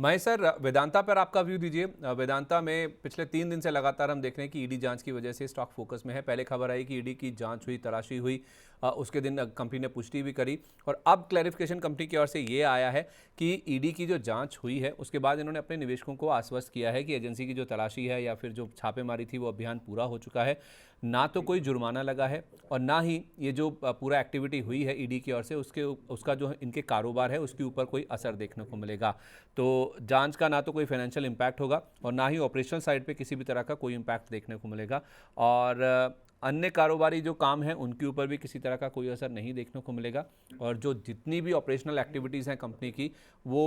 Mahesh sir, Vedanta पर आपका view दीजिए। वेदांता में पिछले 3 दिन से लगातार हम देख रहे हैं कि ईडी जांच की वजह से स्टॉक फोकस में है। पहले खबर आई कि ईडी की जांच हुई, तलाशी हुई, उसके दिन कंपनी ने पुष्टि भी करी और अब क्लैरिफिकेशन कंपनी की ओर से ये आया है कि ईडी की जो जांच हुई है उसके बाद इन्होंने अपने निवेशकों को आश्वस्त किया है कि एजेंसी की जो तलाशी है या फिर जो छापेमारी थी वो अभियान पूरा हो चुका है। ना तो कोई जुर्माना लगा है और ना ही ये जो पूरा एक्टिविटी हुई है ईडी की ओर से उसका जो इनके कारोबार है उसके ऊपर कोई असर देखने को मिलेगा। तो जांच का ना तो कोई फाइनेंशियल इम्पैक्ट होगा और ना ही ऑपरेशनल साइड पे किसी भी तरह का कोई इम्पैक्ट देखने को मिलेगा। और अन्य कारोबारी जो काम हैं उनके ऊपर भी किसी तरह का कोई असर नहीं देखने को मिलेगा। और जो जितनी भी ऑपरेशनल एक्टिविटीज़ हैं कंपनी की वो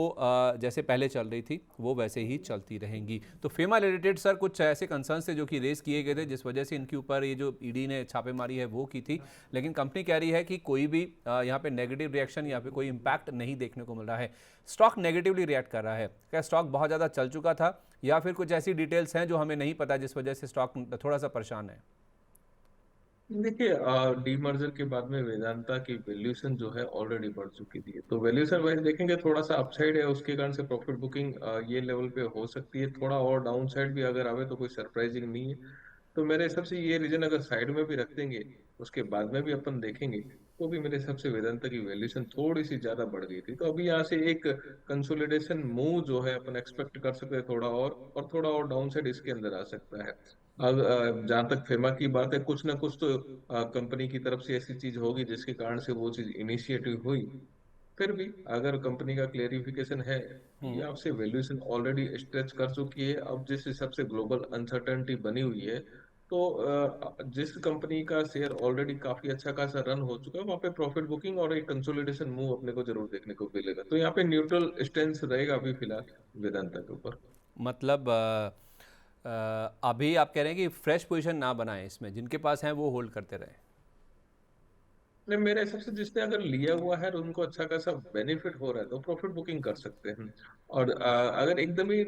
जैसे पहले चल रही थी वो वैसे ही चलती रहेंगी। तो फेमा रिलेटेड सर कुछ ऐसे कंसर्न्स थे जो कि रेस किए गए थे जिस वजह से इनके ऊपर ये जो ईडी ने छापेमारी है वो की थी, लेकिन कंपनी कह रही है कि कोई भी यहाँ पे नेगेटिव रिएक्शन या फिर कोई इम्पैक्ट नहीं देखने को मिल रहा है। स्टॉक नेगेटिवली रिएक्ट कर रहा है, क्या स्टॉक बहुत ज़्यादा चल चुका था या फिर कुछ ऐसी डिटेल्स हैं जो हमें नहीं पता जिस वजह से स्टॉक थोड़ा सा परेशान है? देखिए, डीमर्जर के बाद में वेदांता की वैल्यूएशन जो है ऑलरेडी बढ़ चुकी थी। तो वैल्यूएशन वाइज देखेंगे थोड़ा सा अपसाइड है, उसके कारण से प्रॉफिट बुकिंग ये लेवल पे हो सकती है। थोड़ा और डाउन साइड भी अगर आवे तो कोई सरप्राइजिंग नहीं है। तो मेरे हिसाब से ये रीजन अगर साइड में भी रख देंगे, उसके बाद में भी अपन देखेंगे, तो भी मेरे हिसाब से वेदांता की वैल्यूएशन थोड़ी सी ज्यादा बढ़ गई थी। तो अभी यहाँ से एक कंसोलिडेशन मूव जो है अपन एक्सपेक्ट कर सकते हैं, थोड़ा और थोड़ा और डाउन साइड इसके अंदर आ सकता है। अब जहां तक फेमा की बात है, कुछ ना कुछ तो कंपनी की तरफ से ऐसी चीज होगी जिसके कारण से वो चीज इनिशिएटिव हुई। फिर भी अगर कंपनी का क्लेरिफिकेशन है कि हम्म। आपसे वैल्यूएशन ऑलरेडी स्ट्रेच कर चुकी है, अब जिस हिसाब से ग्लोबल अनसर्टेनिटी बनी हुई है, तो जिस कंपनी का शेयर ऑलरेडी काफी अच्छा खासा रन हो चुका है, वहां पे प्रॉफिट बुकिंग और एक कंसोलिडेशन मूव अपने को जरूर देखने को मिलेगा। तो यहाँ पे न्यूट्रल स्टेंस रहेगा अभी फिलहाल वेदांता के ऊपर। मतलब अभी आप कह रहे हैं कि फ्रेश पोजीशन ना बनाएं, इसमें जिनके पास हैं वो होल्ड करते रहें। नहीं, मेरे हिसाब से जिसने अगर लिया हुआ है और उनको अच्छा खासा बेनिफिट हो रहा है तो प्रॉफिट बुकिंग कर सकते हैं। और अगर एकदम ही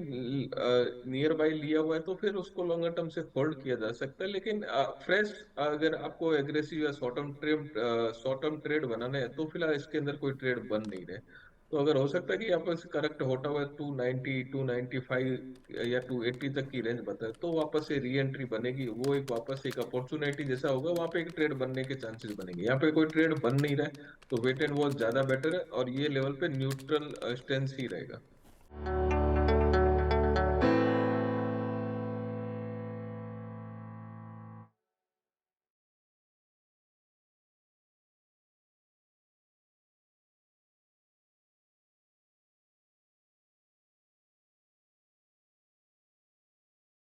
नियर बाय लिया हुआ है तो फिर उसको लॉन्गर टर्म से होल्ड किया जा सकता है। लेकिन फ्रेश अगर आपको एग्रेसिव या शॉर्ट टर्म ट्रेड बनाना है तो फिलहाल इसके अंदर कोई ट्रेड बन नहीं रहे। तो अगर हो सकता है कि यहाँ पर करेक्ट होता हुआ 290 295 या 280 तक की रेंज बता है, तो वापस से री एंट्री बनेगी, वो एक वापस से एक अपॉर्चुनिटी जैसा होगा, वहां पे एक ट्रेड बनने के चांसेस बनेंगे। यहाँ पे कोई ट्रेड बन नहीं रहा है, तो वेट एंड वॉच ज्यादा बेटर है और ये लेवल पे न्यूट्रल स्टेंस ही रहेगा।